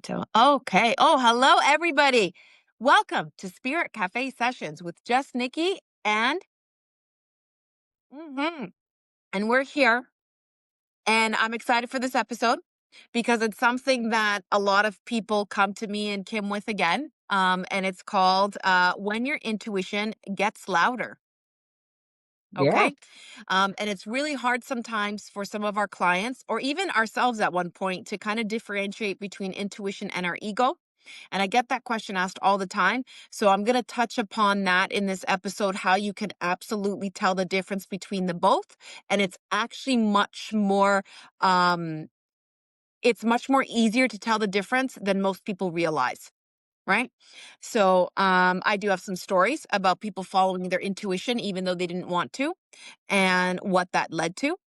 Okay. Oh, hello, everybody. Welcome to Spirit Cafe Sessions with just Nikki Mhm. and we're here. And I'm excited for this episode because it's something that a lot of people come to me and Kim with again. And it's called When Your Intuition Gets Louder. Yeah. Okay. And it's really hard sometimes for some of our clients or even ourselves at one point to kind of differentiate between intuition and our ego. And I get that question asked all the time. So I'm going to touch upon that in this episode, how you can absolutely tell the difference between the both. And um, it's much more easier to tell the difference than most people realize. Right. So I do have some stories about people following their intuition, even though they didn't want to, and what that led to.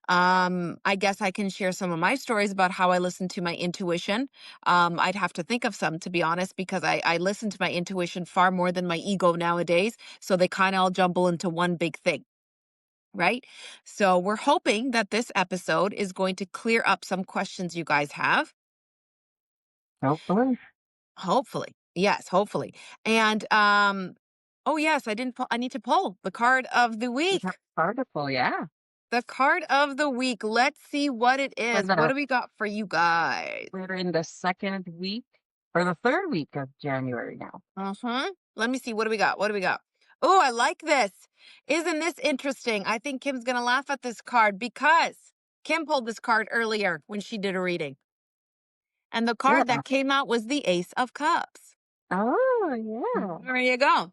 I guess I can share some of my stories about how I listen to my intuition. I'd have to think of some, to be honest, because I listen to my intuition far more than my ego nowadays. So they kind of all jumble into one big thing. Right. So we're hoping that this episode is going to clear up some questions you guys have. Hopefully. Hopefully. Yes, hopefully. And oh yes, I need to pull the card of the That's week. article, yeah. The card of the week. Let's see what it For is. What the do we got for you guys? we're in the second week or the third week of January now. Uh-huh. Let me see. What do we got? What do we got? Oh, I like this. Isn't this interesting? I think Kim's going to laugh at this card because Kim pulled this card earlier when she did a reading. And the card Yeah. that came out was the Ace of Cups. Oh, yeah. There you go.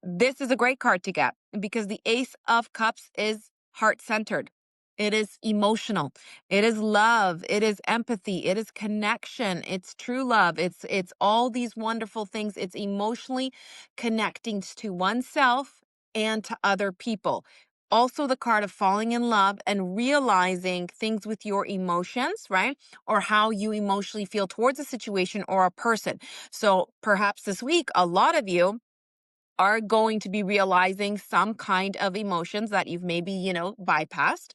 This is a great card to get because the Ace of Cups is heart centered. It is emotional. It is love. It is empathy. It is connection. It's true love. It's all these wonderful things. It's emotionally connecting to oneself and to other people. Also the card of falling in love and realizing things with your emotions, right? Or how you emotionally feel towards a situation or a person. So perhaps this week a lot of you are going to be realizing some kind of emotions that you've maybe, bypassed,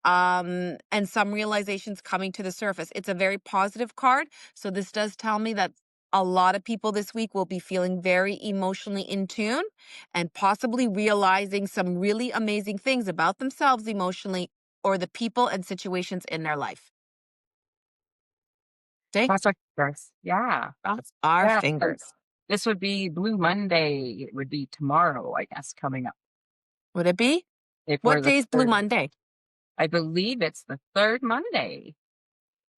and some realizations coming to the surface. It's a very positive card. So this does tell me that a lot of people this week will be feeling very emotionally in tune and possibly realizing some really amazing things about themselves emotionally or the people and situations in their life. Okay? Cross our fingers. Yeah. Cross our Yeah. And fingers. this would be Blue Monday. It would be tomorrow, I guess, coming up. Would it be? If we're What the day is Blue third, Monday? I believe it's the third Monday.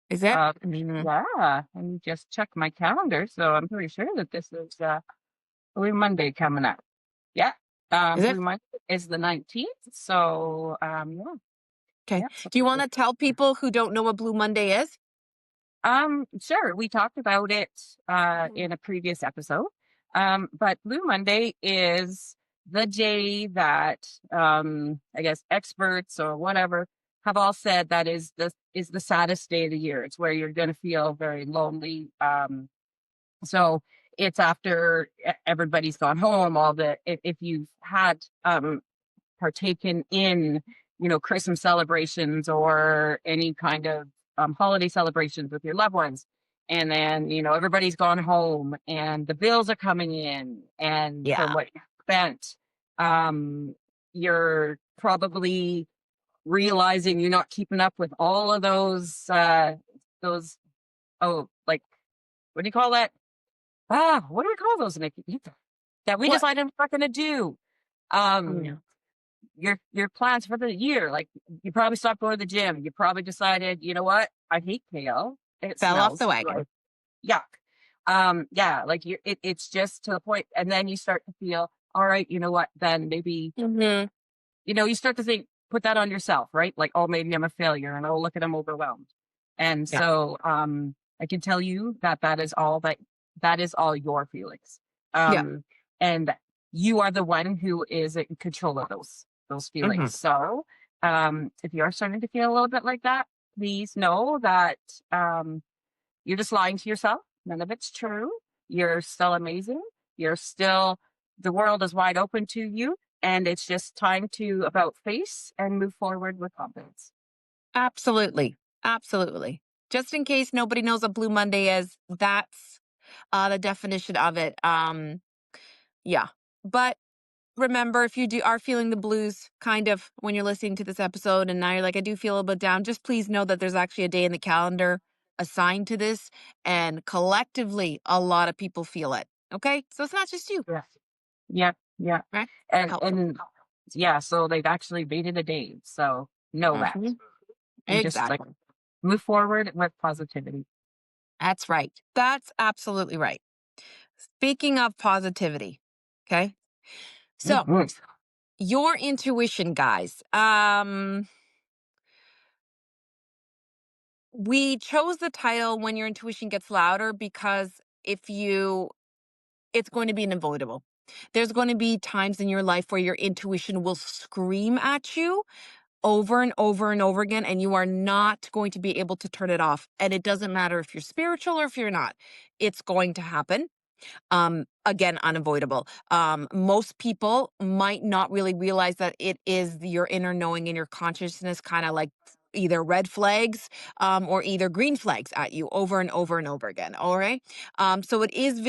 Is it? Uh, yeah. Let me just check my calendar. So I'm pretty sure that this is Blue Monday coming up. Yeah. Is it? Blue Monday is the 19th. So, yeah, Okay. yeah. So, Do you want to tell people who don't know what Blue Monday is? sure. We talked about it Mhm. in a previous episode. But Blue Monday is the day that I guess experts or whatever have all said that is the saddest day of the year. It's where you're going to feel very lonely. So it's after everybody's gone home. If you've had partaken in, Christmas celebrations or any kind of holiday celebrations with your loved ones. And then, everybody's gone home and the bills are coming in. And from Yeah. what you spent, um, you're probably realizing you're not keeping up with all of those, oh, like, what do you call that? What do we call those, Nikki? That we What? decided we're not going to do. Oh, Um, yeah. your plans for the year. Like you probably stopped going to the gym. You probably decided, you know what? I hate kale. It Fell off the smells wagon. like yuck. Yeah, like it's just to the point, and then you start to feel, all right, you know what? Then maybe Hmm. you start to think, put that on yourself, right? Like, oh, maybe I'm a failure, and oh, look at I'm overwhelmed. And Yeah. so, I can tell you that that is all your feelings. Yeah. And you are the one who is in control of those Hmm. feelings. So, if you are starting to feel a little bit like that, please know that you're just lying to yourself. None of it's true. You're still amazing. You're still the world is wide open to you, and it's just time to about face and move forward with confidence. Absolutely. Absolutely. Just in case nobody knows what Blue Monday is, that's the definition of it. Yeah. But remember, if you are feeling the blues kind of when you're listening to this episode and now you're like, I do feel a bit down, just please know that there's actually a day in the calendar assigned to this. And collectively, a lot of people feel it. Okay. So it's not just you, Yeah. Yeah. Yeah. right? Helpful. And yeah, so they've actually made it a day. So know that. Hmm. And just like Exactly. move forward with positivity. That's right. That's absolutely right. Speaking of positivity, okay? So Mhm. your intuition, guys. We chose the title When Your Intuition Gets Louder because if you it's going to be unavoidable. There's going to be times in your life where your intuition will scream at you over and over and over again, and you are not going to be able to turn it off. And it doesn't matter if you're spiritual or if you're not, it's going to happen. Again, unavoidable. Most people might not really realize that it is your inner knowing and your consciousness kind of like either red flags or either green flags at you over and over and over again. All right. So it is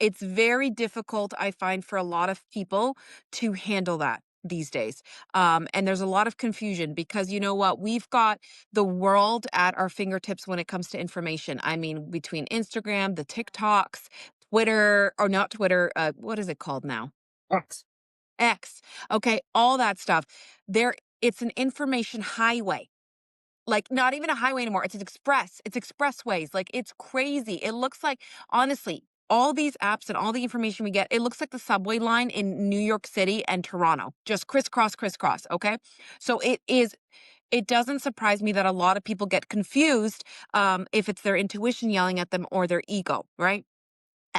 it's very difficult, I find, for a lot of people to handle that these days. And there's a lot of confusion because you know what? We've got the world at our fingertips when it comes to information. I mean, between Instagram, the TikToks, Twitter, or not Twitter, what is it called now? X. X. Okay, all that stuff. There it's an information highway. Like not even a highway anymore. It's an express. It's expressways. Like it's crazy. It looks like honestly, all these apps and all the information we get, it looks like the subway line in New York City and Toronto. Just crisscross, crisscross. Okay. So it doesn't surprise me that a lot of people get confused if it's their intuition yelling at them or their ego, right?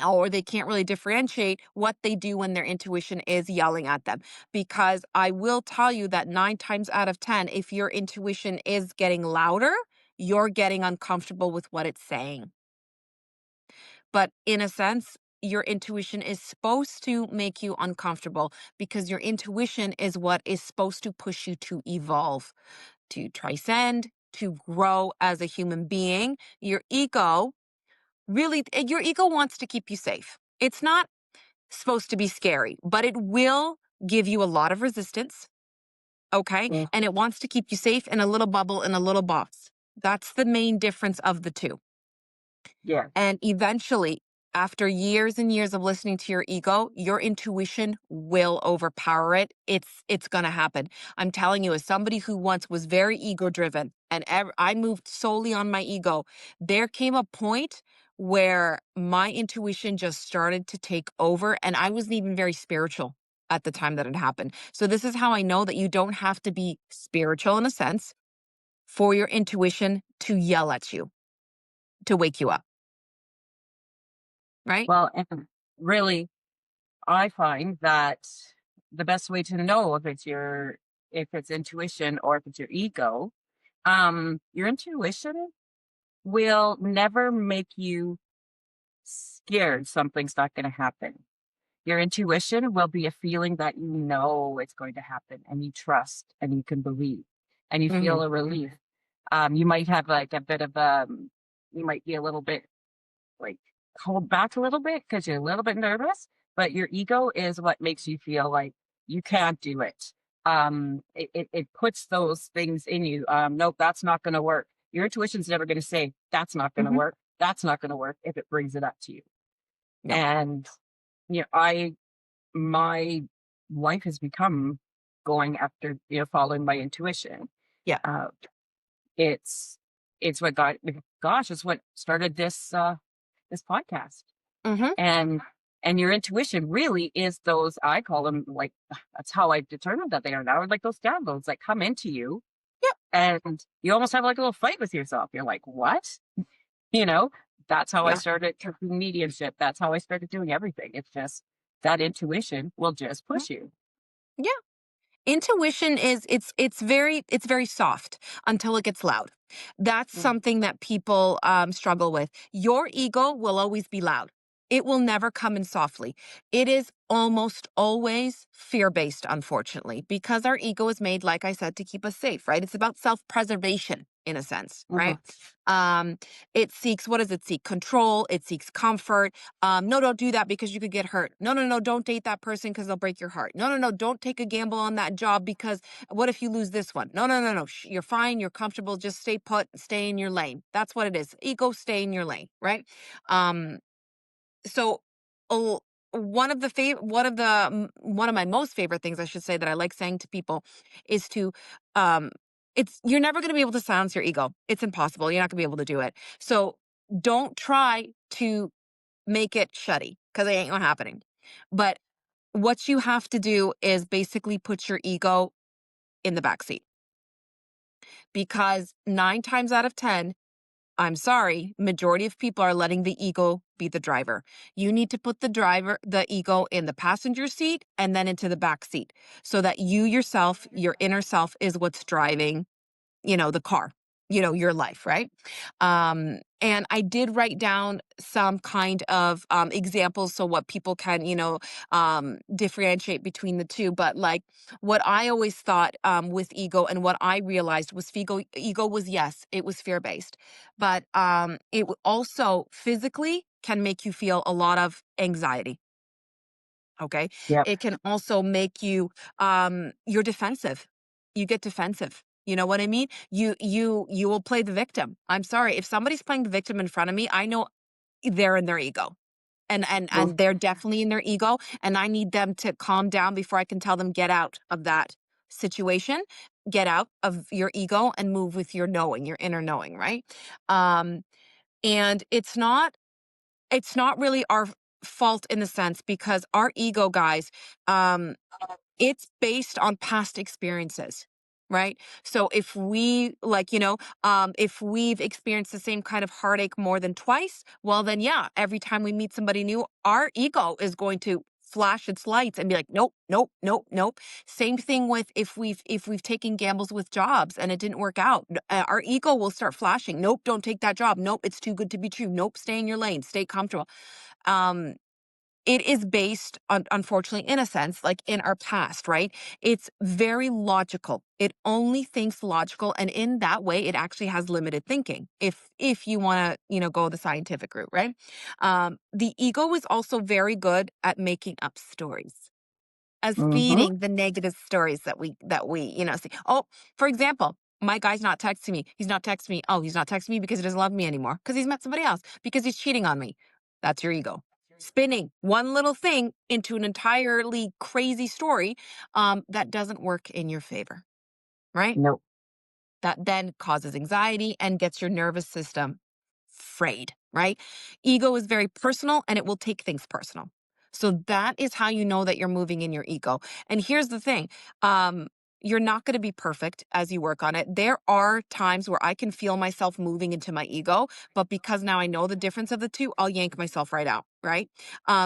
Or they can't really differentiate what they do when their intuition is yelling at them. Because I will tell you that 9 times out of 10, if your intuition is getting louder, you're getting uncomfortable with what it's saying. But in a sense, your intuition is supposed to make you uncomfortable because your intuition is what is supposed to push you to evolve, to transcend, to grow as a human being. Your ego wants to keep you safe. It's not supposed to be scary, but it will give you a lot of resistance. Okay. Mm. And it wants to keep you safe in a little bubble in a little box. That's the main difference of the two. Yeah. And eventually, after years and years of listening to your ego, your intuition will overpower it. It's going to happen. I'm telling you, as somebody who once was very ego driven and I moved solely on my ego, there came a point where my intuition just started to take over and I wasn't even very spiritual at the time that it happened. So this is how I know that you don't have to be spiritual in a sense for your intuition to yell at you, to wake you up, right? Well, and really, I find that the best way to know if it's intuition or if it's your ego, your intuition will never make you scared something's not going to happen. Your intuition will be a feeling that you know it's going to happen and you trust and you can believe and you Hmm. feel a relief. You might have like a bit of you might be a little bit like hold back a little bit because you're a little bit nervous, but your ego is what makes you feel like you can't do it. It puts those things in you. Nope, that's not going to work. Your intuition's never going to say that's not going to Hmm. work. That's not going to work if it brings it up to you. No. And I my life has become going after following my intuition. Yeah. Uh, it's it's what got gosh, it's what started this podcast. Mhm. And your intuition really is those, I call them like, that's how I determined that they are now, like those downloads that come into you Yep. and you almost have like a little fight with yourself. You're like, what? You know, that's how I Yeah. started mediumship. That's how I started doing everything. It's just that intuition will just Mhm. push you. Yeah. Intuition is it's very soft until it gets loud. That's Mm. something that people struggle with. Your ego will always be loud. It will never come in softly. It is almost always fear based, unfortunately, because our ego is made, like I said, to keep us safe, right? It's about self preservation in a sense, right? Mhm. It seeks, what does it seek? Control. It seeks comfort. No, don't do that because you could get hurt. No, no, no, don't date that person because they'll break your heart. No, no, no, don't take a gamble on that job because what if you lose this one? No, no, no, no. You're fine. You're comfortable. Just stay put. Stay in your lane. That's what it is. Ego, stay in your lane, right? Um, so, oh, one of my most favorite things I should say that I like saying to people is to um it's you're never going to be able to silence your ego. It's impossible. You're not going to be able to do it. So don't try to make it shutty because it ain't not happening. But what you have to do is basically put your ego in the back seat because 9 times out of 10, I'm sorry, majority of people are letting the ego be the driver. You need to put the ego in the passenger seat and then into the back seat so that you yourself, your inner self is what's driving, the car, your life, right? And I did write down some kind of examples so what people can, differentiate between the two. But like what I always thought with ego and what I realized was ego was, yes, it was fear based, but also physically can make you feel a lot of anxiety. Okay. Yep. It can also make you, you're defensive. You get defensive. You know what I mean? You will play the victim. I'm sorry. If somebody's playing the victim in front of me, I know they're in their ego. And they're definitely in their ego. And I need them to calm down before I can tell them get out of that situation, get out of your ego and move with your knowing, your inner knowing, right? Um, and it's not really our fault in the sense because our ego, guys, um, it's based on past experiences, right? So if we like, if we've experienced the same kind of heartache more than twice, well, then yeah, every time we meet somebody new, our ego is going to flash its lights and be like, nope, nope, nope, nope. Same thing with if we've taken gambles with jobs and it didn't work out, our ego will start flashing. Nope, don't take that job. Nope, it's too good to be true. Nope, stay in your lane, stay comfortable. Um, it is based on, unfortunately, in a sense, like in our past, right? It's very logical. It only thinks logical, and in that way, it actually has limited thinking. If you want to, go the scientific route, right? The ego is also very good at making up stories, as Mhm. feeding the negative stories that we see. Oh, for example, my guy's not texting me. He's not texting me. Oh, he's not texting me because he doesn't love me anymore. Because he's met somebody else. Because he's cheating on me. That's your ego. Spinning one little thing into an entirely crazy story that doesn't work in your favor, right? Nope. That then causes anxiety and gets your nervous system frayed, right? Ego is very personal and it will take things personal. So that is how you know that you're moving in your ego. And here's the thing. Um, you're not going to be perfect as you work on it. There are times where I can feel myself moving into my ego, but because now I know the difference of the two, I'll yank myself right out, right?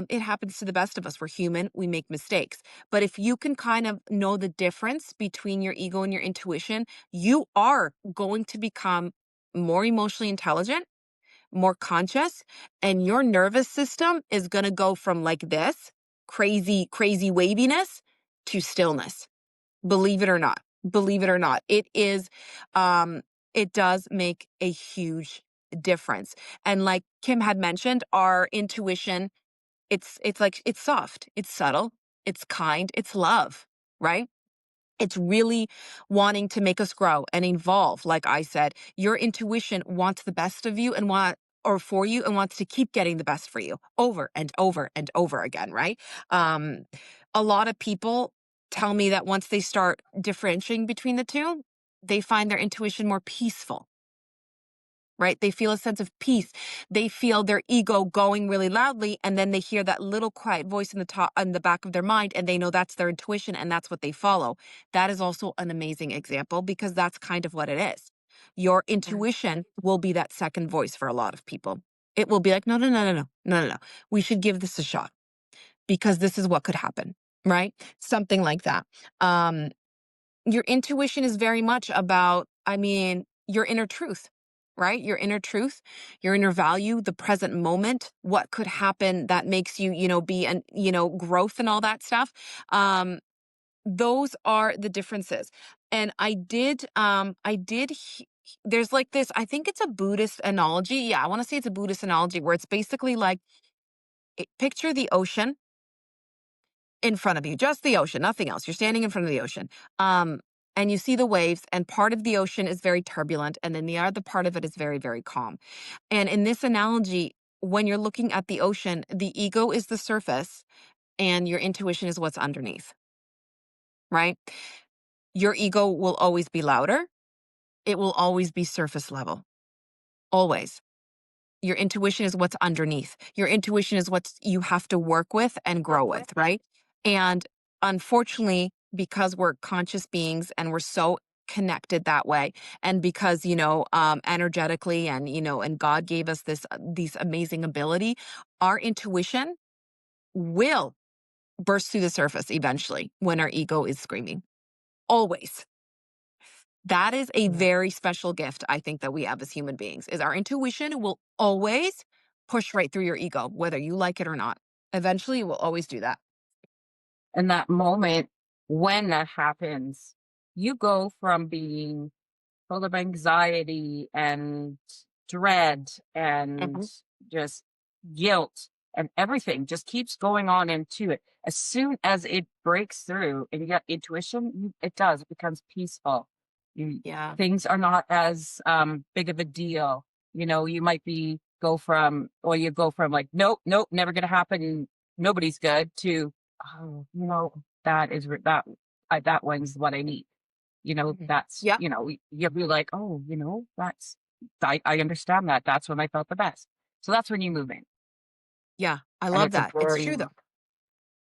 It happens to the best of us. We're human. We make mistakes. But if you can kind of know the difference between your ego and your intuition, you are going to become more emotionally intelligent, more conscious, and your nervous system is going to go from like this crazy, crazy waviness to stillness. Believe it or not. Believe it or not. Um, it does make a huge difference. And like Kim had mentioned, our intuition, it's like it's soft, it's subtle, it's kind, it's love, right? It's really wanting to make us grow and evolve. Like I said, your intuition wants the best of you and or for you and wants to keep getting the best for you over and over and over again, right? Um, a lot of people tell me that once they start differentiating between the two, they find their intuition more peaceful, right? They feel a sense of peace. They feel their ego going really loudly, and then they hear that little quiet voice in the back of their mind, and they know that's their intuition and that's what they follow. That is also an amazing example because that's kind of what it is. Your intuition will be that second voice for a lot of people. It will be like, no, no, no, no, no, no, no, no. We should give this a shot because this is what could happen, right? Something like that. Um, your intuition is very much about, I mean, your inner truth. right? Your inner truth, your inner value, the present moment, what could happen that makes you, be an, growth and all that stuff. Um, those are the differences. And there's like this, I think it's a Buddhist analogy. Yeah, I want to say it's a Buddhist analogy where it's basically like, picture the ocean in front of you, just the ocean, nothing else. You're standing in front of the ocean. Um, and you see the waves, and part of the ocean is very turbulent, and then the other part of it is very, very calm. And in this analogy, when you're looking at the ocean, the ego is the surface and your intuition is what's underneath, right? Your ego will always be louder. It will always be surface level, always. Your intuition is what's underneath. Your intuition is what you have to work with and grow with, right? And unfortunately, because we're conscious beings and we're so connected that way, and because energetically, and and God gave us these amazing ability, our intuition will burst through the surface eventually when our ego is screaming. Always. That is a Yeah. very special gift, I think, that we have as human beings, is our intuition will always push right through your ego, whether you like it or not. Eventually, it will always do that. And that moment when that happens, you go from being full of anxiety and dread and Mhm. just guilt, and everything just keeps going on into it. As soon as it breaks through and you get intuition, it does, it becomes peaceful. You, Yeah. things are not as big of a deal. You might be go from, or you go from like, nope, nope, never gonna happen, nobody's good, to, oh, that is that one's what I need. Mhm. That's, Yeah. you'll be like, oh, that's, I understand that. That's when I felt the best. So that's when you move in. Yeah. I And love that. It's true, though.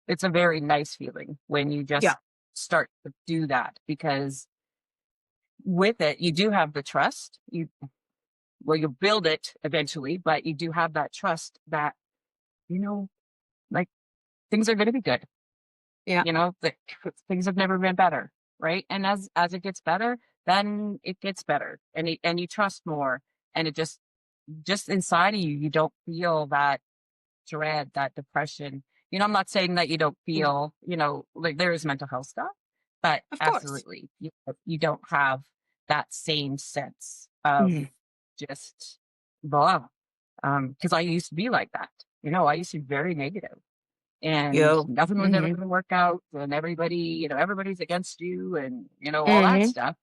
it's a very nice feeling when you Yeah. just start to do that, because with it, you do have the trust. Well, you build it eventually, but you do have that trust that, you know, like, things are going to be good. Yeah. That things have never been better, right? And as it gets better, then it gets better, and you trust more, and it just inside of you, you don't feel that dread, that depression. I'm not saying that you don't Mhm. feel, like there is mental health stuff, but Of course. absolutely, you don't have that same sense of Mhm. just blah. Because I used to be like that. I used to be very negative, and Yo. nothing was ever Mhm. going to work out, and everybody, everybody's against you, and all that Mhm. stuff.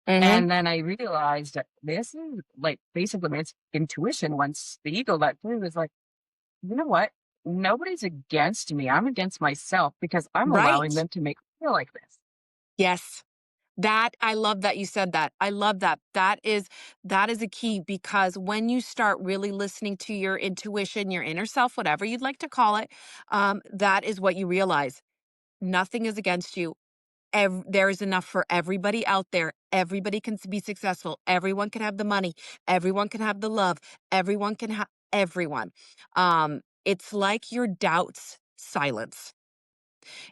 Mhm. And then I realized that this is like basically my intuition, once the ego let through, is like, you know what, nobody's against me, I'm against myself, because I'm allowing Right. them to make me feel like this. Yes. That I love that you said that. I love that. That is a key, because when you start really listening to your intuition, your inner self, whatever you'd like to call it, that is what you realize. Nothing is against you. There is enough for everybody out there. Everybody can be successful. Everyone can have the money. Everyone can have the love. Everyone can have everyone. It's like your doubts silence.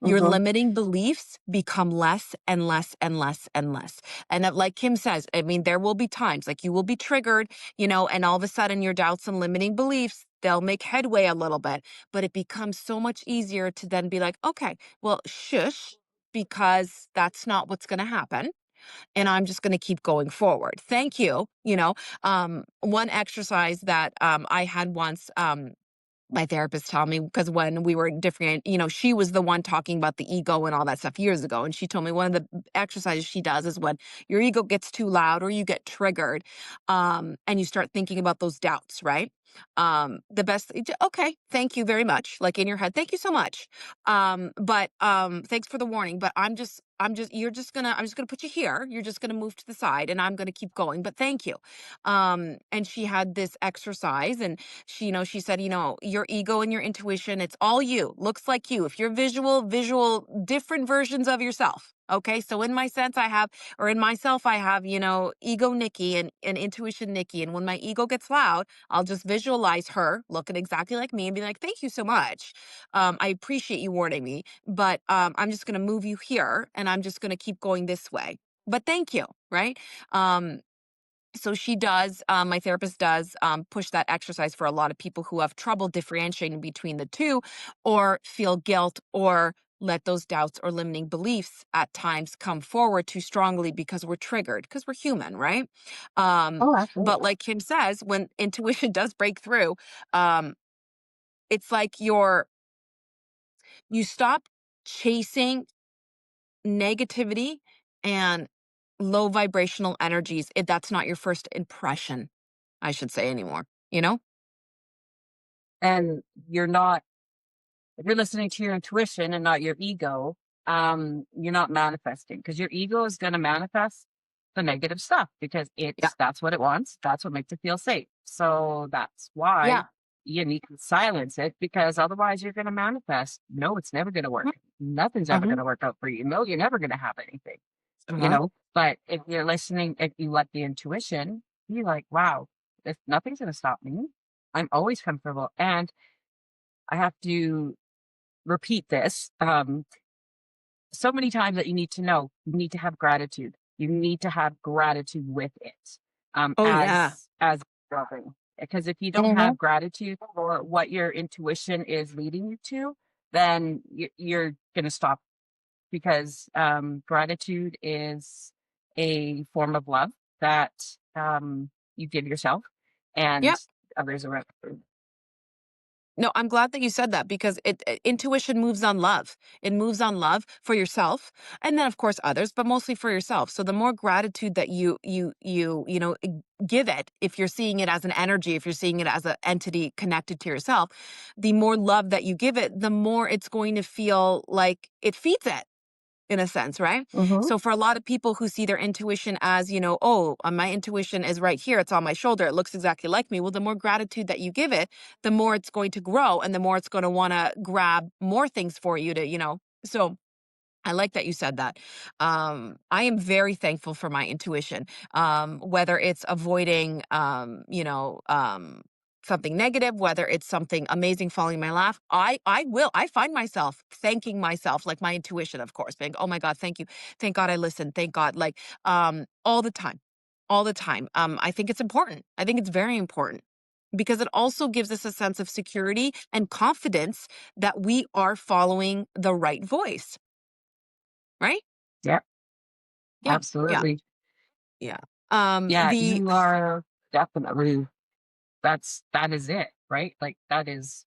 Your Mm-hmm. limiting beliefs become less and less and less and less. And like Kim says, I mean, there will be times like you will be triggered, and all of a sudden your doubts and limiting beliefs, they'll make headway a little bit, but it becomes so much easier to then be like, okay, well, shush, because that's not what's going to happen. And I'm just going to keep going forward. Thank you. One exercise that I had once, my therapist told me, because when we were different, she was the one talking about the ego and all that stuff years ago. And she told me one of the exercises she does is when your ego gets too loud or you get triggered, and you start thinking about those doubts, right? The best, okay, thank you very much. Like in your head, thank you so much. But thanks for the warning. But I'm just gonna put you here. You're just gonna move to the side and I'm gonna keep going. But thank you. And she had this exercise, and she said, your ego and your intuition, it's all you, looks like you. If you're visual, different versions of yourself. Okay. So in my sense, or in myself, I have, ego Nikki and intuition Nikki. And when my ego gets loud, I'll just visualize her looking exactly like me and be like, thank you so much. I appreciate you warning me, but I'm just going to move you here and I'm just going to keep going this way. But thank you. Right. Um, So she does, my therapist does push that exercise for a lot of people who have trouble differentiating between the two, or feel guilt, or let those doubts or limiting beliefs at times come forward too strongly because we're triggered, because we're human, right? Um, Oh, but absolutely. like Kim says, when intuition does break through, um, it's like you stop chasing negativity and low vibrational energies if that's not your first impression, I should say, anymore, you know? And if you're listening to your intuition and not your ego, you're not manifesting, because your ego is going to manifest the negative stuff because Yeah. that's what it wants. That's what makes it feel safe. So that's why Yeah. you need to silence it, because otherwise you're going to manifest. No, it's never going to work. Nothing's ever going Mhm. to work out for you. No, you're never going to have anything, Uh-huh. But if you're listening, if you let the intuition be like, wow, if nothing's going to stop me, I'm always comfortable. And I have to repeat this so many times that you need to know, you need to have gratitude. You need to have gratitude with it, Oh, yeah. as growing. Because if you don't Mhm. have gratitude for what your intuition is leading you to, then you're going to stop, because gratitude is a form of love that you give yourself and Yep. others around you. No, I'm glad that you said that because intuition moves on love. It moves on love for yourself, and then of course others, but mostly for yourself. So the more gratitude that give it, if you're seeing it as an energy, if you're seeing it as an entity connected to yourself, the more love that you give it, the more it's going to feel like it feeds it, in a sense, right? Hmm. So for a lot of people who see their intuition as, oh, my intuition is right here, it's on my shoulder, it looks exactly like me. Well, the more gratitude that you give it, the more it's going to grow and the more it's going to want to grab more things for you to, So I like that you said that. I am very thankful for my intuition, whether it's avoiding, something negative, whether it's something amazing falling in my lap. I find myself thanking myself, like my intuition, of course, being, oh my God, thank you. Thank God I listened. Thank God. Like, all the time, all the time. I think it's important. I think it's very important because it also gives us a sense of security and confidence that we are following the right voice. Right? Yeah, Yeah, yeah, absolutely. yeah. Yeah, The you are definitely, that is it, right? Like that is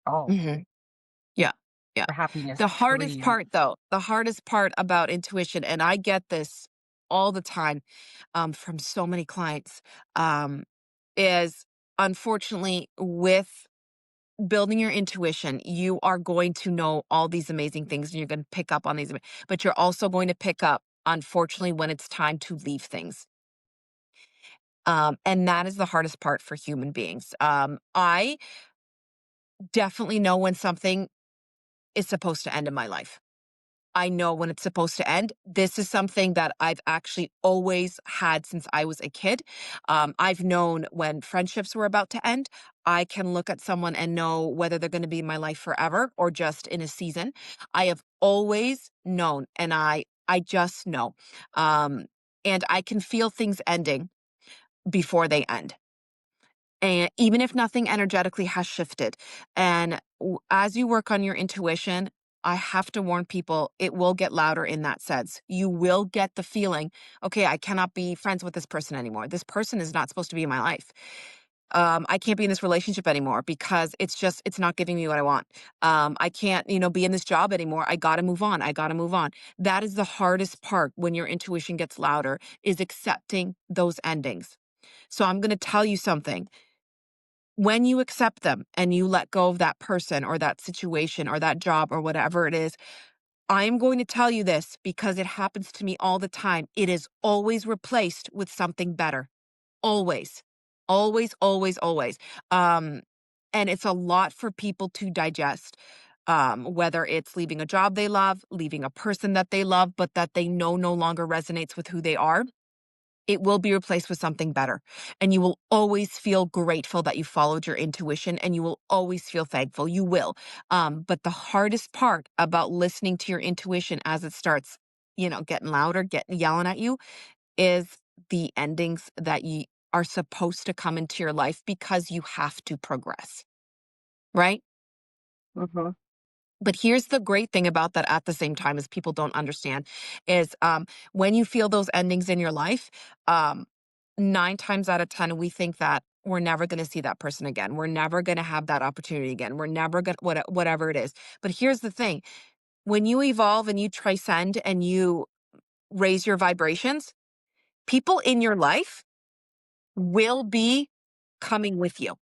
all Mhm. Yeah, yeah. for happiness, The truly, hardest part, though, the hardest part about intuition, and I get this all the time, from so many clients, um, is unfortunately with building your intuition, you are going to know all these amazing things and you're going to pick up on these, but you're also going to pick up, unfortunately, when it's time to leave things. And that is the hardest part for human beings. I definitely know when something is supposed to end in my life. I know when it's supposed to end. This is something that I've actually always had since I was a kid. I've known when friendships were about to end. I can look at someone and know whether they're going to be in my life forever or just in a season. I have always known, and I just know. Um, and I can feel things ending before they end. And even if nothing energetically has shifted. And as you work on your intuition, I have to warn people, it will get louder in that sense. You will get the feeling, okay, I cannot be friends with this person anymore. This person is not supposed to be in my life. I can't be in this relationship anymore because it's not giving me what I want. I can't, be in this job anymore. I got to move on. I got to move on. That is the hardest part when your intuition gets louder, is accepting those endings. So I'm going to tell you something. When you accept them and you let go of that person or that situation or that job or whatever it is, I'm going to tell you this because it happens to me all the time. It is always replaced with something better. Always. Always, always, always. Um, and it's a lot for people to digest. Whether it's leaving a job they love, leaving a person that they love, but that they know no longer resonates with who they are, it will be replaced with something better. And you will always feel grateful that you followed your intuition and you will always feel thankful. You will. But the hardest part about listening to your intuition as it starts, getting louder, getting yelling at you, is the endings that you are supposed to come into your life because you have to progress, right? Mm-hmm. But here's the great thing about that at the same time is people don't understand is when you feel those endings in your life, um, 9 times out of 10, we think that we're never going to see that person again. We're never going to have that opportunity again. We're never going to, whatever it is. But here's the thing when you evolve and you transcend and you raise your vibrations, people in your life will be coming with you.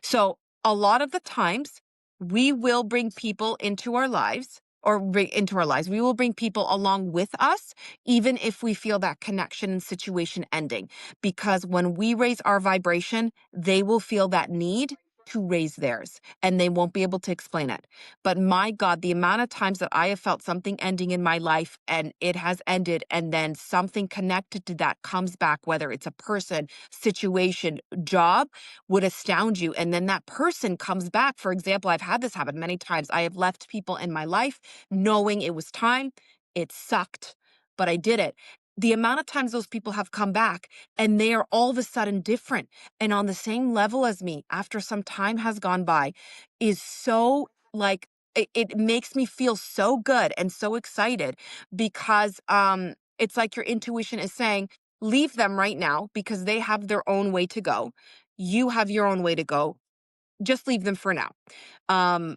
So a lot of the times we will bring people into our lives or into our lives. We will bring people along with us, even if we feel that connection and situation ending. Because when we raise our vibration, they will feel that need to raise theirs and they won't be able to explain it. But my God, the amount of times that I have felt something ending in my life and it has ended, and then something connected to that comes back, whether it's a person, situation, job, would astound you. And then that person comes back. For example, I've had this happen many times. I have left people in my life knowing it was time. It sucked, but I did it. The amount of times those people have come back and they are all of a sudden different and on the same level as me after some time has gone by is so like, it makes me feel so good and so excited because it's like your intuition is saying, leave them right now because they have their own way to go. You have your own way to go. Just leave them for now. Um,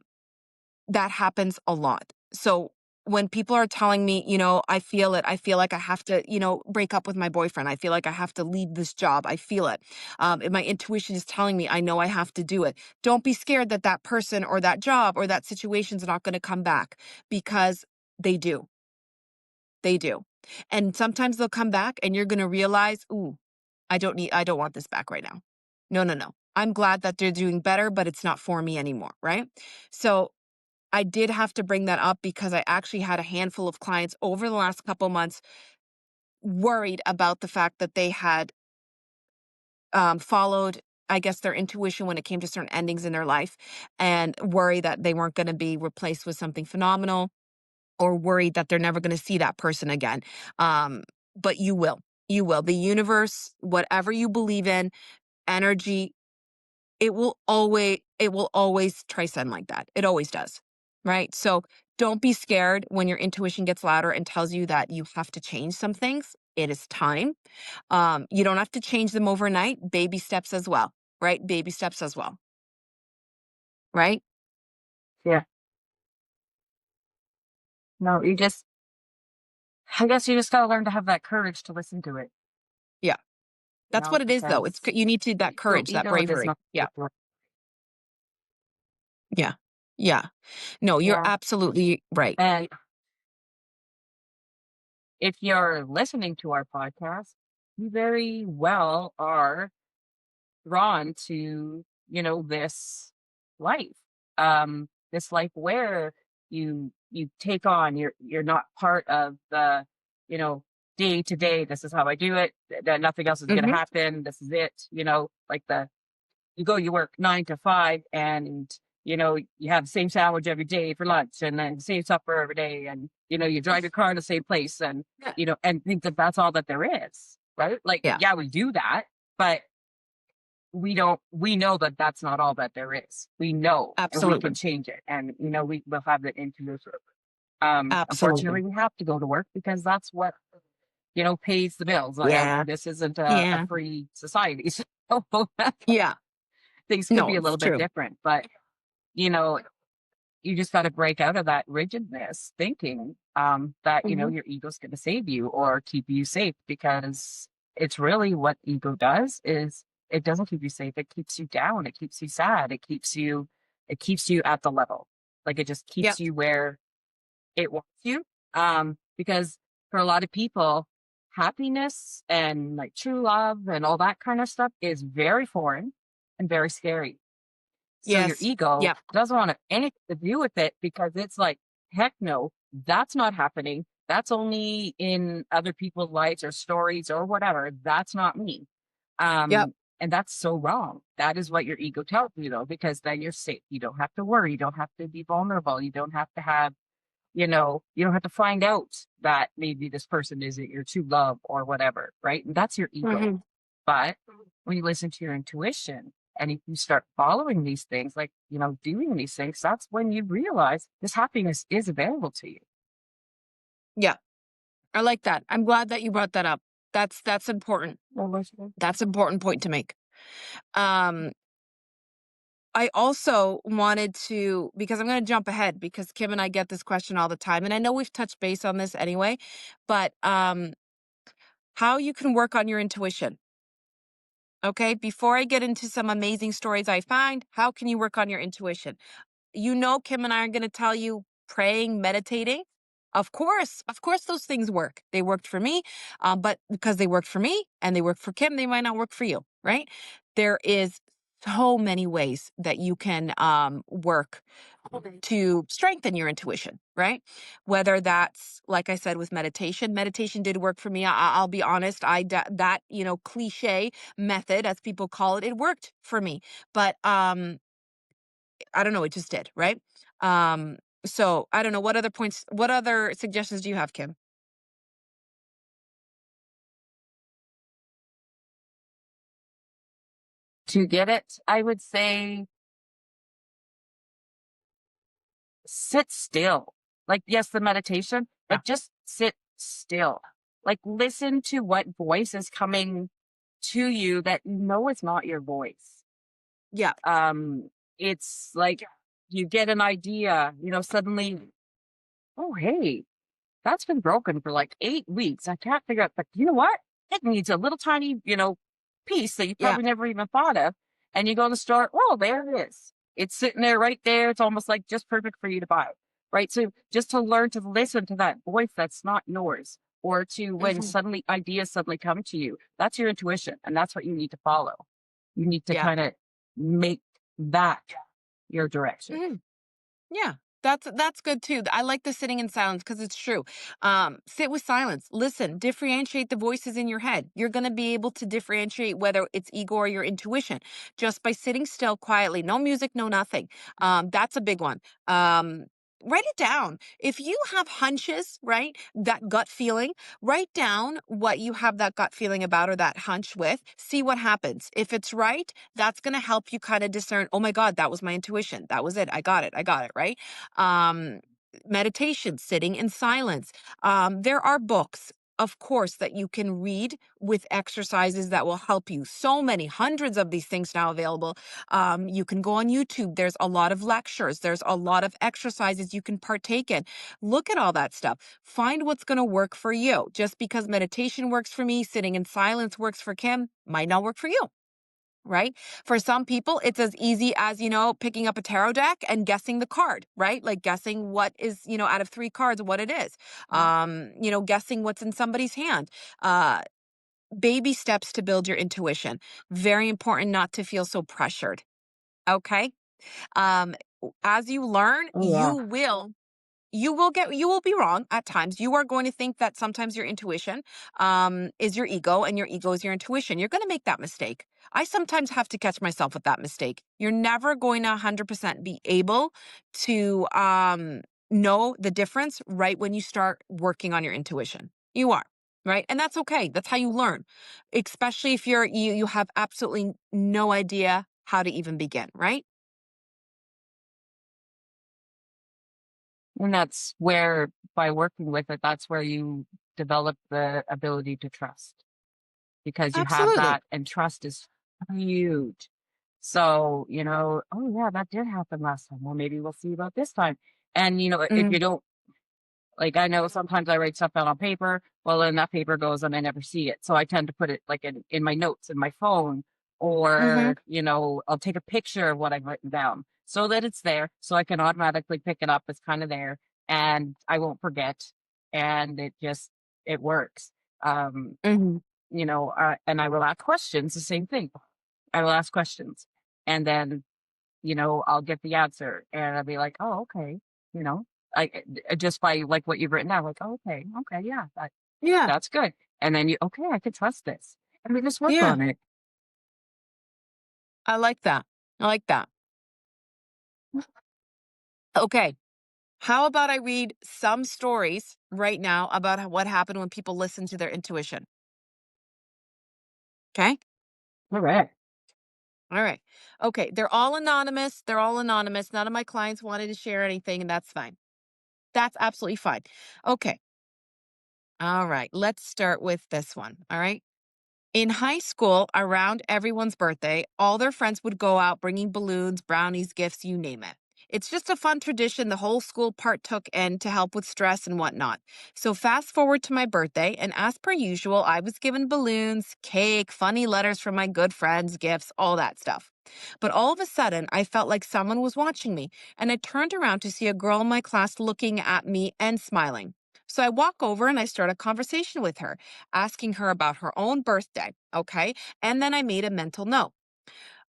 that happens a lot. So when people are telling me, I feel it, I feel like I have to, break up with my boyfriend. I feel like I have to leave this job. I feel it. And my intuition is telling me, I know I have to do it. Don't be scared that that person or that job or that situation's not going to come back because they do. They do. And sometimes they'll come back and you're going to realize, ooh, I don't want this back right now. No, no, no. I'm glad that they're doing better, but it's not for me anymore. Right. So I did have to bring that up because I actually had a handful of clients over the last couple months worried about the fact that they had followed, I guess, their intuition when it came to certain endings in their life and worry that they weren't going to be replaced with something phenomenal or worried that they're never going to see that person again. Um, but you will. You will. The universe, whatever you believe in, energy, it will always transcend like that. It always does. Right? So don't be scared when your intuition gets louder and tells you that you have to change some things. It is time. You don't have to change them overnight. Baby steps as well. Right? Baby steps as well. Right? Yeah. No, I guess you just gotta learn to have that courage to listen to it, Yeah. That's what it is though. because You need to that courage, that ego does bravery. not. Yeah. Yeah. Yeah. No, you're Yeah. absolutely right. And if you're listening to our podcast, you very well are drawn to, this life. This life where you take on, you're not part of the, you know, day to day, this is how I do it, that nothing else is gonna Hmm. happen, this is it, like you work 9 to 5 and you have the same sandwich every day for lunch and then the same supper every day and you drive your car in the same place and Yeah. and think that that's all that there is, right? Like, Yeah. yeah, we do that, but we know that that's not all that there is. We know, and we can Absolutely. change it, and we will have that intuition. Absolutely. Unfortunately, we have to go to work because that's what pays the bills. Yeah. This isn't a Yeah. free society, so Yeah. things could No, be a it's little bit true. different. But you know, you just got to break out of that rigidness thinking that Hmm. your ego's going to save you or keep you safe, because it's really what ego does is it doesn't keep you safe, it keeps you down, it keeps you sad, it keeps you at the level, like it just Yeah. keeps you where it wants you. Because for a lot of people, happiness and like true love and all that kind of stuff is very foreign and very scary, so your Yes. ego Yeah. doesn't want anything to do with it because it's like, heck no, that's not happening. That's only in other people's lives or stories or whatever. That's not me. Yep. And that's so wrong. That is what your ego tells you though, because then you're safe. You don't have to worry. You don't have to be vulnerable. You don't have to have you don't have to find out that maybe this person isn't your true love or whatever, right? And that's your ego. Mhm. But when you listen to your intuition and if you start following these things, like, doing these things, that's when you realize this happiness is available to you. Yeah, I like that. I'm glad that you brought that up. That's important. Well, listen. That's an important point to make. Um, I also wanted to, because I'm going to jump ahead because Kim and I get this question all the time, and I know we've touched base on this anyway, but how you can work on your intuition. Okay, before I get into some amazing stories I find, how can you work on your intuition? Kim and I are going to tell you praying, meditating. Of course, those things work. They worked for me, but because they worked for me and they work for Kim, they might not work for you, right? There is so many ways that you can work to strengthen your intuition, right? Whether that's, like I said, with meditation. Meditation did work for me. I'll be honest. That cliche method, as people call it, it worked for me. But I don't know, it just did, right? Um, so I don't know what other suggestions do you have, Kim? To get it, I would say sit still. Like, yes, the meditation, Yeah. but just sit still. Like, listen to what voice is coming to you that you know is not your voice. Yeah. Um, it's like you get an idea, suddenly, oh, hey, that's been broken for like 8 weeks. I can't figure out, but you know what? It needs a little tiny, piece that you Yeah. probably never even thought of. And you go to the store, oh, there it is. It's sitting there right there. It's almost like just perfect for you to buy. Right. So just to learn to listen to that voice that's not yours, or to when Hmm. suddenly ideas suddenly come to you, that's your intuition. And that's what you need to follow. You need to Yeah. kind of make that your direction. Hmm. Yeah, that's good too. I like the sitting in silence because it's true. Sit with silence. Listen, differentiate the voices in your head. You're going to be able to differentiate whether it's ego or your intuition just by sitting still quietly. No music, no nothing. That's a big one. Write it down. If you have hunches, right, that gut feeling, write down what you have that gut feeling about or that hunch with. See what happens. If it's right, that's going to help you kind of discern, oh my God, that was my intuition. That was it. I got it. I got it. Right. Um, Meditation, sitting in silence. There are books, of course, that you can read with exercises that will help you. So many, hundreds of these things now available. You can go on YouTube. There's a lot of lectures. There's a lot of exercises you can partake in. Look at all that stuff. Find what's going to work for you. Just because meditation works for me, sitting in silence works for Kim, might not work for you. Right? For some people, it's as easy as, picking up a tarot deck and guessing the card, right? Like guessing what is, out of three cards, what it is. Guessing what's in somebody's hand. Uh, Baby steps to build your intuition. Very important not to feel so pressured. Okay. Um, as you learn, Oh, yeah. you will be wrong at times. You are going to think that sometimes your intuition is your ego and your ego is your intuition. You're going to make that mistake. I sometimes have to catch myself with that mistake. You're never going to 100% be able to know the difference right when you start working on your intuition. You are. Right. And that's okay. That's how you learn, especially if you have absolutely no idea how to even begin. Right. And that's where, by working with it, that's where you develop the ability to trust because you have Absolutely. that, and trust is huge. So, oh, yeah, that did happen last time. Well, maybe we'll see about this time. And, if Mm-hmm. you don't, like, I know sometimes I write stuff out on paper. Well, then that paper goes and I never see it. So I tend to put it like in my notes in my phone, Mm-hmm. or, I'll take a picture of what I've written down so that it's there so I can automatically pick it up. It's kind of there and I won't forget. And it works. Um, Mm-hmm. and I will ask questions, the same thing. I will ask questions and then, I'll get the answer and I'll be like, oh, okay. You know, just by like what you've written down, like, oh, okay, okay, yeah, Yeah. that's good. And then okay, I can trust this. And we just work Yeah. on it. I like that. I like that. Okay. How about I read some stories right now about what happened when people listen to their intuition? Okay. All right. All right. Okay. They're all anonymous. They're all anonymous. None of my clients wanted to share anything, and that's fine. That's absolutely fine. Okay. All right. Let's start with this one. All right. In high school, around everyone's birthday, all their friends would go out bringing balloons, brownies, gifts, you name it. It's just a fun tradition the whole school partook in to help with stress and whatnot. So, fast forward to my birthday, and as per usual, I was given balloons, cake, funny letters from my good friends, gifts, all that stuff. But all of a sudden, I felt like someone was watching me, and I turned around to see a girl in my class looking at me and smiling. So I walk over and I start a conversation with her, asking her about her own birthday. Okay. And then I made a mental note.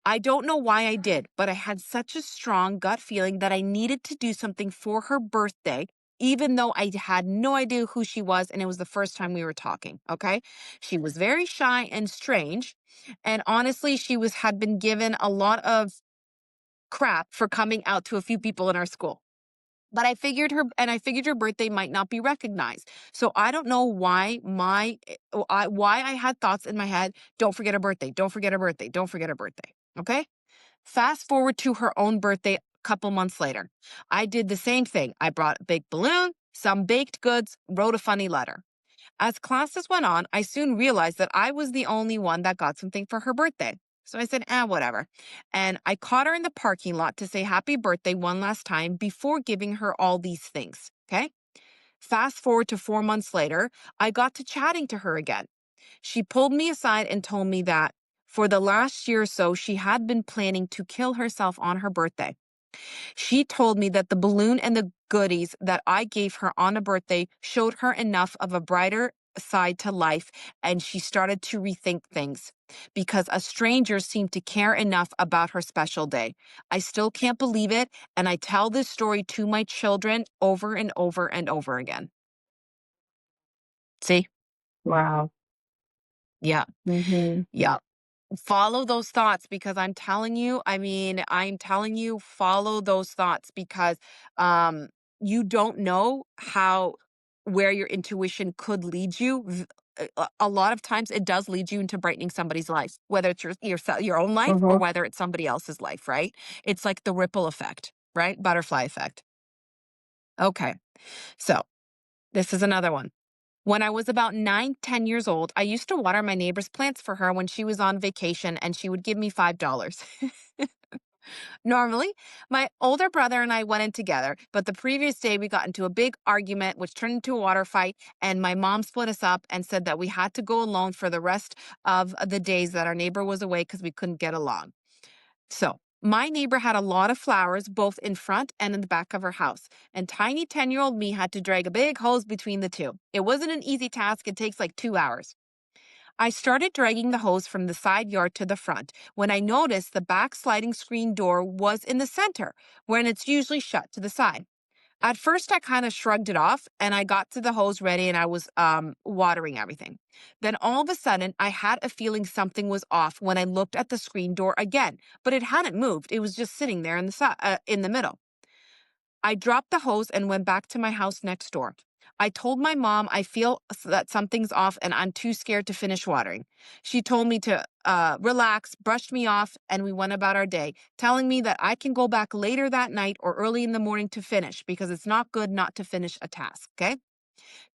I don't know why I did, but I had such a strong gut feeling that I needed to do something for her birthday, even though I had no idea who she was. And it was the first time we were talking. Okay. She was very shy and strange. And honestly, had been given a lot of crap for coming out to a few people in our school. But I figured her birthday might not be recognized. So I don't know why why I had thoughts in my head, don't forget her birthday, don't forget her birthday, don't forget her birthday. Okay? Fast forward to her own birthday a couple months later. I did the same thing. I brought a big balloon, some baked goods, wrote a funny letter. As classes went on, I soon realized that I was the only one that got something for her birthday. So I said, whatever. And I caught her in the parking lot to say happy birthday one last time before giving her all these things. Okay. Fast forward to 4 months later, I got to chatting to her again. She pulled me aside and told me that for the last year or so, she had been planning to kill herself on her birthday. She told me that the balloon and the goodies that I gave her on a birthday showed her enough of a brighter side to life, and she started to rethink things because a stranger seemed to care enough about her special day. I still can't believe it, and I tell this story to my children over and over and over again. See? Wow. Yeah. Hmm. Yeah. Follow those thoughts because I'm telling you, follow those thoughts because um, you don't know where your intuition could lead you. A lot of times it does lead you into brightening somebody's life, whether it's your own life or Hmm. whether it's somebody else's life, right? It's like the ripple effect, right? Butterfly effect. Okay. So this is another one. When I was about 9, 10 years old, I used to water my neighbor's plants for her when she was on vacation and she would give me $5. Normally, my older brother and I went in together, but the previous day we got into a big argument, which turned into a water fight, and my mom split us up and said that we had to go alone for the rest of the days that our neighbor was away because we couldn't get along. So, my neighbor had a lot of flowers both in front and in the back of her house, and tiny 10-year-old me had to drag a big hose between the two. It wasn't an easy task, it takes like 2 hours. I started dragging the hose from the side yard to the front when I noticed the back sliding screen door was in the center, when it's usually shut to the side. At first, I kind of shrugged it off and I got to the hose ready and I was watering everything. Then all of a sudden, I had a feeling something was off when I looked at the screen door again, but it hadn't moved. It was just sitting there in the middle. I dropped the hose and went back to my house next door. I told my mom I feel that something's off and I'm too scared to finish watering. She told me to relax, brushed me off, and we went about our day, telling me that I can go back later that night or early in the morning to finish because it's not good not to finish a task. Okay.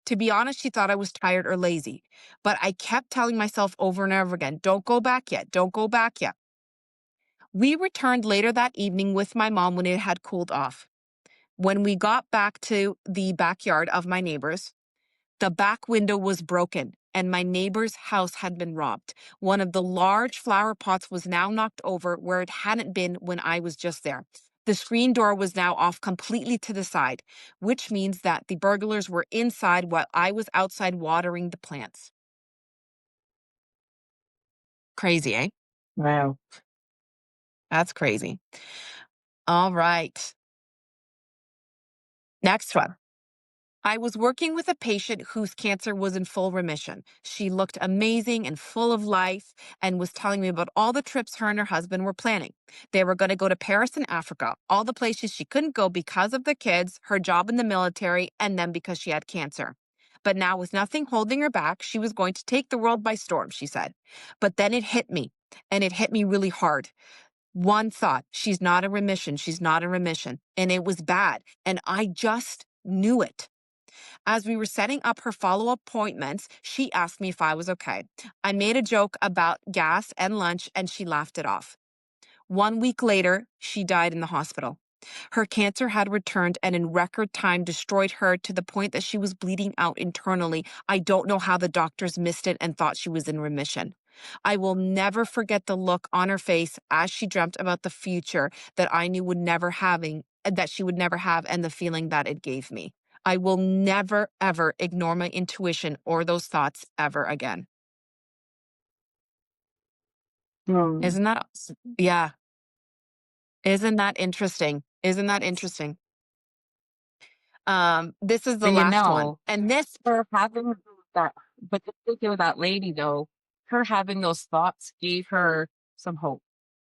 To be honest, she thought I was tired or lazy, but I kept telling myself over and over again, don't go back yet, don't go back yet. We returned later that evening with my mom when it had cooled off. When we got back to the backyard of my neighbors, the back window was broken and my neighbor's house had been robbed. One of the large flower pots was now knocked over where it hadn't been when I was just there. The screen door was now off completely to the side, which means that the burglars were inside while I was outside watering the plants. Crazy, eh? Wow. That's crazy. All right. Next one. I was working with a patient whose cancer was in full remission. She looked amazing and full of life and was telling me about all the trips her and her husband were planning. They were going to go to Paris and Africa, all the places she couldn't go because of the kids, her job in the military, and then because she had cancer. But now, with nothing holding her back, she was going to take the world by storm, she said. But then it hit me, and it hit me really hard. One thought, she's not in remission, she's not in remission. And it was bad. And I just knew it. As we were setting up her follow-up appointments, she asked me if I was okay. I made a joke about gas and lunch, and she laughed it off. 1 week later, she died in the hospital. Her cancer had returned and in record time destroyed her to the point that she was bleeding out internally. I don't know how the doctors missed it and thought she was in remission. I will never forget the look on her face as she dreamt about the future that I knew that she would never have, and the feeling that it gave me. I will never, ever ignore my intuition or those thoughts ever again. Hmm. Isn't that, yeah, isn't that interesting? Isn't that interesting? This is the But, last one. And this, her having that, but the thing with that lady though, her having those thoughts gave her some hope.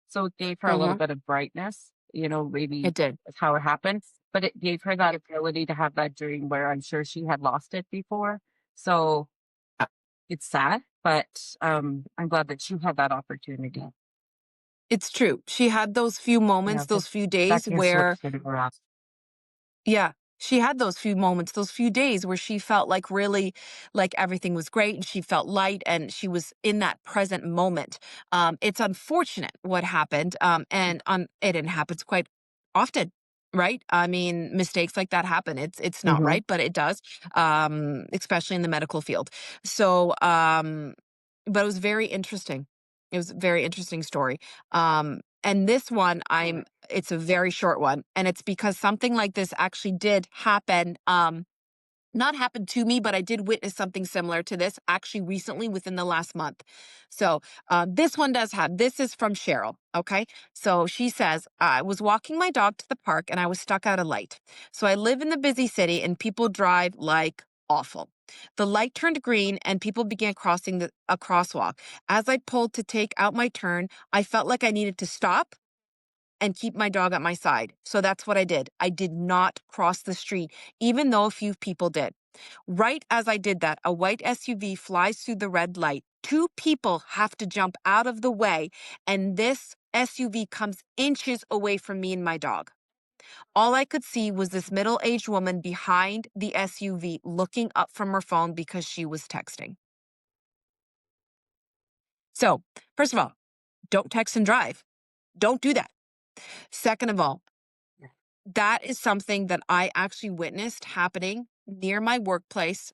So it gave her a little mhm, bit of brightness, maybe it did. that's how it happened. But it gave her that ability to have that dream where I'm sure she had lost it before. So it's sad, but I'm glad that she had that opportunity. It's true. She had those few moments, Because those few that days can switch where, things around. yeah, she had those few moments, those few days where she felt like really like everything was great and she felt light and she was in that present moment. It's unfortunate what happened. It happens quite often, right? I mean, mistakes like that happen. It's not Mm-hmm. right, but it does, especially in the medical field. So, but it was very interesting. It was a very interesting story. And this one, it's a very short one, and it's because something like this actually did happen. Not happen to me, but I did witness something similar to this actually recently within the last month. So this one does have, this is from Cheryl. Okay. So she says, I was walking my dog to the park and I was stuck at a light. So I live in the busy city and people drive like awful. The light turned green and people began crossing a crosswalk. As I pulled to take out my turn, I felt like I needed to stop and keep my dog at my side. So that's what I did. I did not cross the street, even though a few people did. Right as I did that, a white SUV flies through the red light. Two people have to jump out of the way, and this SUV comes inches away from me and my dog. All I could see was this middle aged woman behind the SUV looking up from her phone because she was texting. So, first of all, don't text and drive. Don't do that. Second of all, that is something that I actually witnessed happening near my workplace.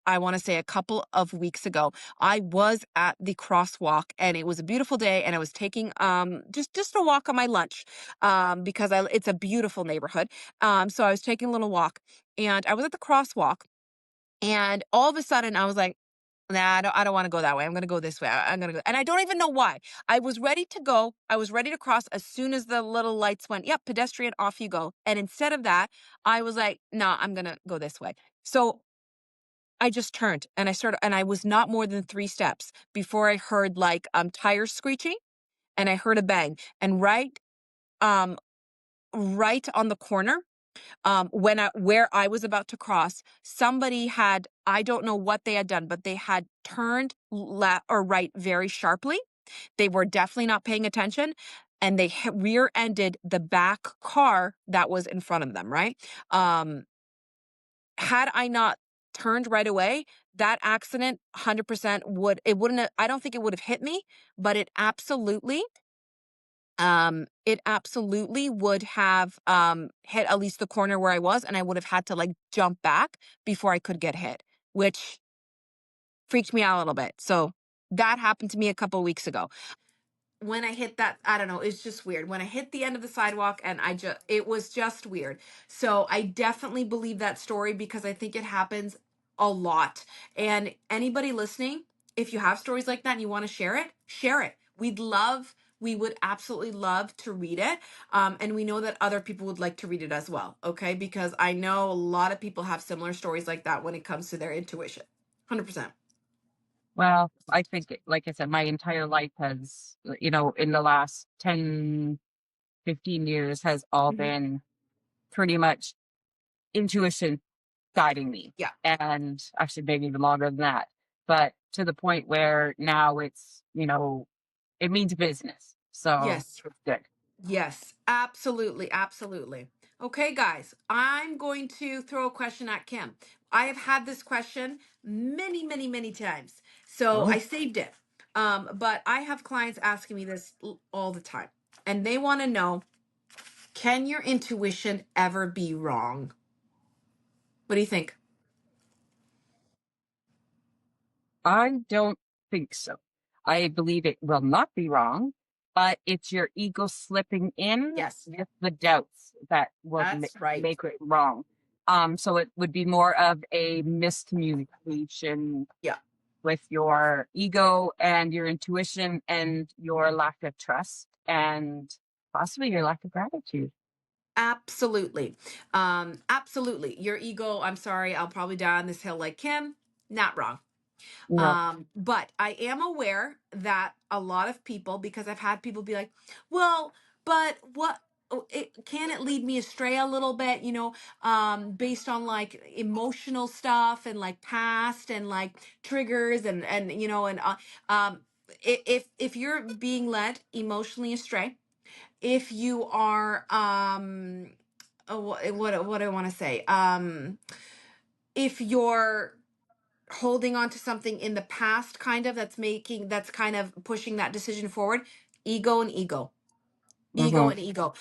I want to say a couple of weeks ago. I was at the crosswalk and it was a beautiful day and I was taking just a walk on my lunch because it's a beautiful neighborhood. So I was taking a little walk and I was at the crosswalk and all of a sudden I was like, nah, I don't want to go that way. I'm going to go this way. I'm going to go. And I don't even know why. I was ready to go. I was ready to cross as soon as the little lights went, yep, pedestrian, off you go. And instead of that, I was like, nah, I'm going to go this way. So I just turned and I was not more than 3 steps before I heard like tires screeching and I heard a bang. And um, right on the corner, where I was about to cross, somebody had, I don't know what they had done, but they had turned left or right very sharply. They were definitely not paying attention and they rear-ended the back car that was in front of them, right? Um, had I not turned right away, that accident 100% I don't think it would have hit me, but it absolutely would have hit at least the corner where I was, and I would have had to like jump back before I could get hit, which freaked me out a little bit. So that happened to me a couple weeks ago. When I hit that, I don't know, it's just weird. When I hit the end of the sidewalk and it was just weird. So I definitely believe that story because I think it happens a lot. And anybody listening, if you have stories like that and you want to share it, share it. We'd love we would absolutely love to read it. And we know that other people would like to read it as well. Okay. Because I know a lot of people have similar stories like that when it comes to their intuition. 100%. Well, I think, like I said, my entire life has, in the last 10, 15 years has all Hmm. been pretty much intuition guiding me. Yeah. And actually, maybe even longer than that. But to the point where now it's, it means business. So Yes. it's good. Yes, absolutely, absolutely. Okay, guys, I'm going to throw a question at Kim. I have had this question many, many, many times. So I Oh, saved it. But I have clients asking me this all the time. And they want to know, can your intuition ever be wrong? What do you think? I don't think so. I believe it will not be wrong, but it's your ego slipping in Yes, with the doubts that would that's right. make it wrong. So it would be more of a miscommunication Yeah. with your ego and your intuition and your lack of trust and possibly your lack of gratitude. Absolutely. Absolutely. Your ego, I'm sorry, I'll probably die on this hill like Kim. Not wrong. No, But I am aware that a lot of people, because I've had people be like, well, but what, can it lead me astray a little bit, based on like emotional stuff and like past and like triggers and um, if you're being led emotionally astray, if you are, what do I want to say? If you're holding on to something in the past that's kind of pushing that decision forward, ego and ego, ego hmm and ego.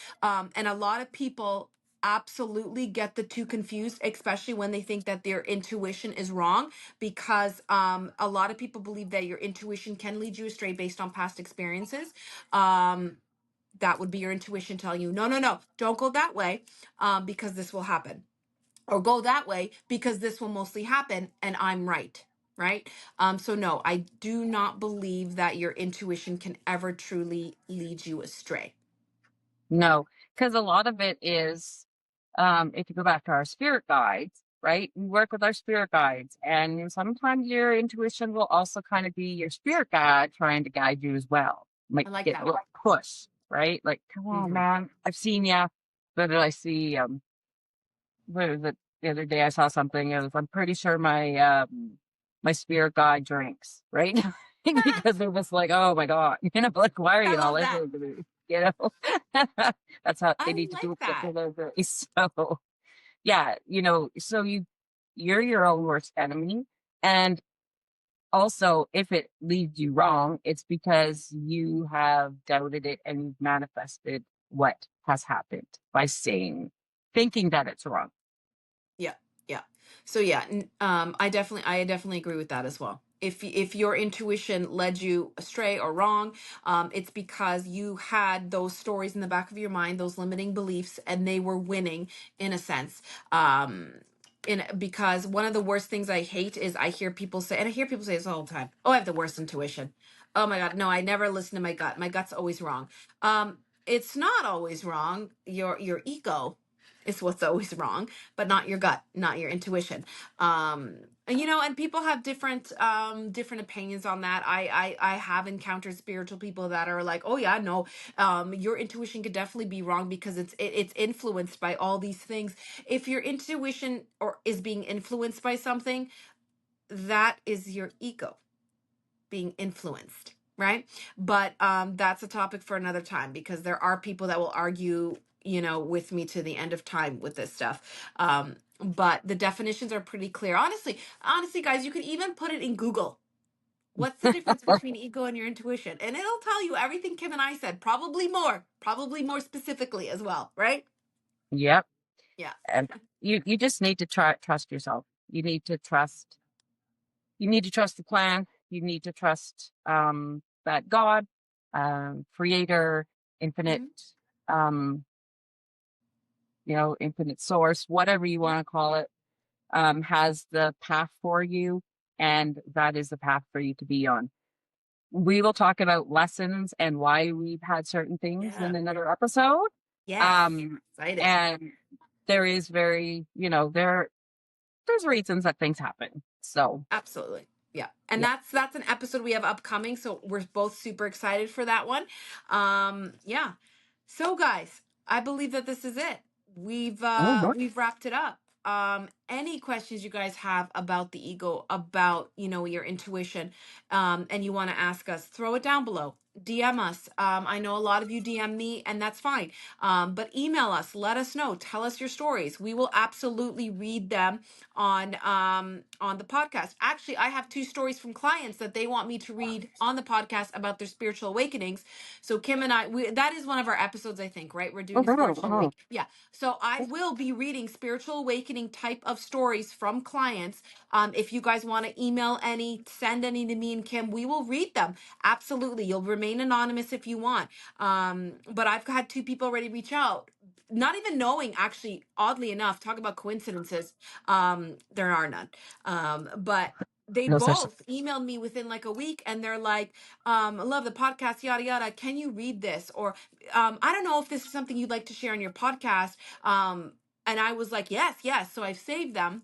And a lot of people absolutely get the two confused, especially when they think that their intuition is wrong, because a lot of people believe that your intuition can lead you astray based on past experiences. That would be your intuition telling you, no, no, no, don't go that way, because this will happen, or go that way because this will mostly happen and I'm right. Right. So no, I do not believe that your intuition can ever truly lead you astray. no, because a lot of it is, if you go back to our spirit guides, right? We work with our spirit guides, and sometimes your intuition will also kind of be your spirit guide trying to guide you as well. Might I like get a that. little push, right? Like, come on, Hmm. man, I've seen ya. What did I see? What was it? The other day I saw something. It was, I'm pretty sure my spirit guide drinks, right? Because it was like, oh my God, like, why are I you not love that. listening to me? You know, that's how they I need to like do it that. for their grace. So yeah, so you're your own worst enemy. And also, if it leads you wrong, it's because you have doubted it and you've manifested what has happened by thinking that it's wrong. Yeah, yeah. So yeah, I definitely agree with that as well. If your intuition led you astray or wrong, it's because you had those stories in the back of your mind, those limiting beliefs, and they were winning in a sense. In Because one of the worst things I hate is I hear people say, and I hear people say this all the time. Oh, I have the worst intuition. Oh my God, no, I never listen to my gut. My gut's always wrong. It's not always wrong. Your ego is what's always wrong, but not your gut, not your intuition. And people have different opinions on that. I have encountered spiritual people that are like, oh yeah, no, your intuition could definitely be wrong because it's influenced by all these things. If your intuition or is being influenced by something, that is your ego being influenced, right? But that's a topic for another time, because there are people that will argue, with me to the end of time with this stuff. But the definitions are pretty clear. Honestly, guys, you could even put it in Google. What's the difference between ego and your intuition? And it'll tell you everything Kim and I said, probably more specifically as well, right? Yep. Yeah. And you just need to trust yourself. You need to trust the plan. You need to trust that God, creator, infinite, Hmm. um, infinite source, whatever you Yeah. want to call it, has the path for you, and that is the path for you to be on. we will talk about lessons and why we've had certain things Yeah. in another episode. Yes. Um, Excited. and there is very, there's reasons that things happen. So Absolutely. Yeah. And yeah. that's an episode we have upcoming, so we're both super excited for that one. Yeah. So guys, I believe that this is it. Oh, no. We've wrapped it up. Any questions you guys have about the ego, about, your intuition, and you want to ask us, throw it down below. DM us. I know a lot of you DM me, and that's fine. But email us, let us know, tell us your stories. We will absolutely read them on the podcast. Actually, I have two stories from clients that they want me to read on the podcast about their spiritual awakenings. So Kim and that is one of our episodes, I think, right? We're doing a spiritual Mhm. awake. Yeah. So I will be reading spiritual awakening type of stories from clients. If you guys want to email any, send any to me and Kim, we will read them. Absolutely. You'll remain anonymous if you want. But I've had two people already reach out, not even knowing, actually, oddly enough, talk about coincidences. There are none. But they No such. both emailed me within like a week, and they're like, I love the podcast, yada yada. Can you read this? Or I don't know if this is something you'd like to share on your podcast. And I was like, yes, yes. So I've saved them,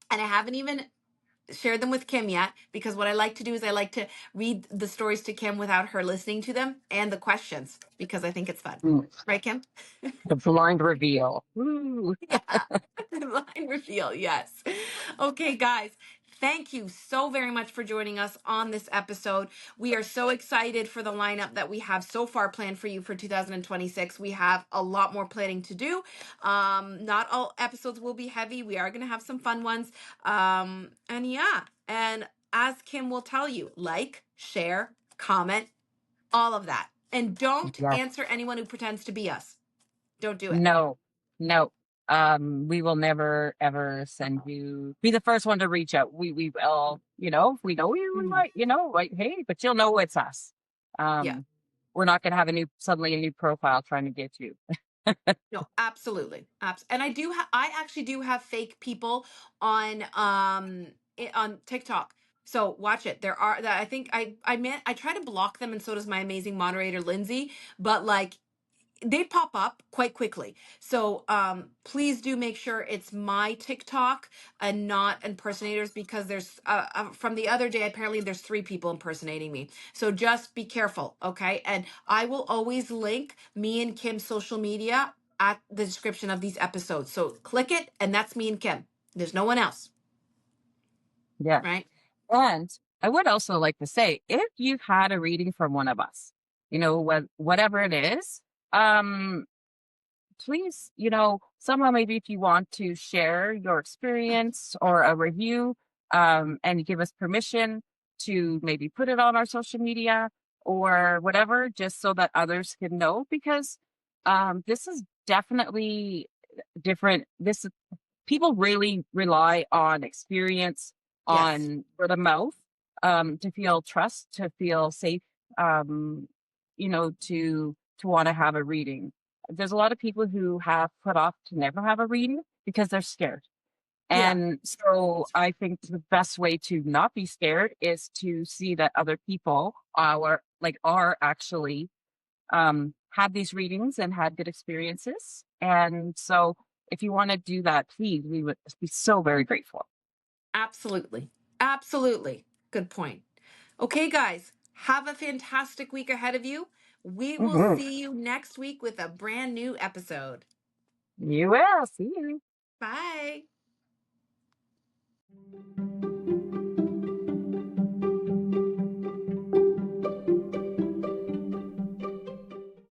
and I haven't even shared them with Kim yet, because what I like to do is I like to read the stories to Kim without her listening to them, and the questions, because I think it's fun. Mm, Right, Kim? the blind reveal. Ooh. Yeah. Line reveal. Yes. Okay, guys. Thank you so very much for joining us on this episode. We are so excited for the lineup that we have so far planned for you for 2026. We have a lot more planning to do. Not all episodes will be heavy. We are going to have some fun ones. And yeah, and as Kim will tell you, like, share, comment, all of that. And don't Yes. answer anyone who pretends to be us. Don't do it. No, no. We will never ever send you be the first one to reach out. We will, if we know you, we Mhm. might, like, hey, but you'll know it's us. Yeah. We're not gonna have suddenly a new profile trying to get you. No, absolutely. And I actually do have fake people on on TikTok. So watch it. There are that I think I try to block them, and so does my amazing moderator Lindsay, but like they pop up quite quickly. So please do make sure it's my TikTok and not impersonators, because there's from the other day, apparently there's three people impersonating me. So just be careful, okay? And I will always link me and Kim's social media at the description of these episodes. So click it, and that's me and Kim. There's no one else, Yeah. right? And I would also like to say, if you've had a reading from one of us, whatever it is, um, please, somehow maybe if you want to share your experience or a review, and give us permission to maybe put it on our social media or whatever, just so that others can know, because this is definitely different. People really rely on experience, Yes. on word of mouth, to feel trust, to feel safe, to want to have a reading. There's a lot of people who have put off to never have a reading because they're scared. Yeah. And so I think the best way to not be scared is to see that other people are actually had these readings and had good experiences. And so if you want to do that, please, we would be so very grateful. Absolutely. Absolutely. Good point. Okay, guys, have a fantastic week ahead of you. We will Mhm. see you next week with a brand new episode. You will. See you. Bye.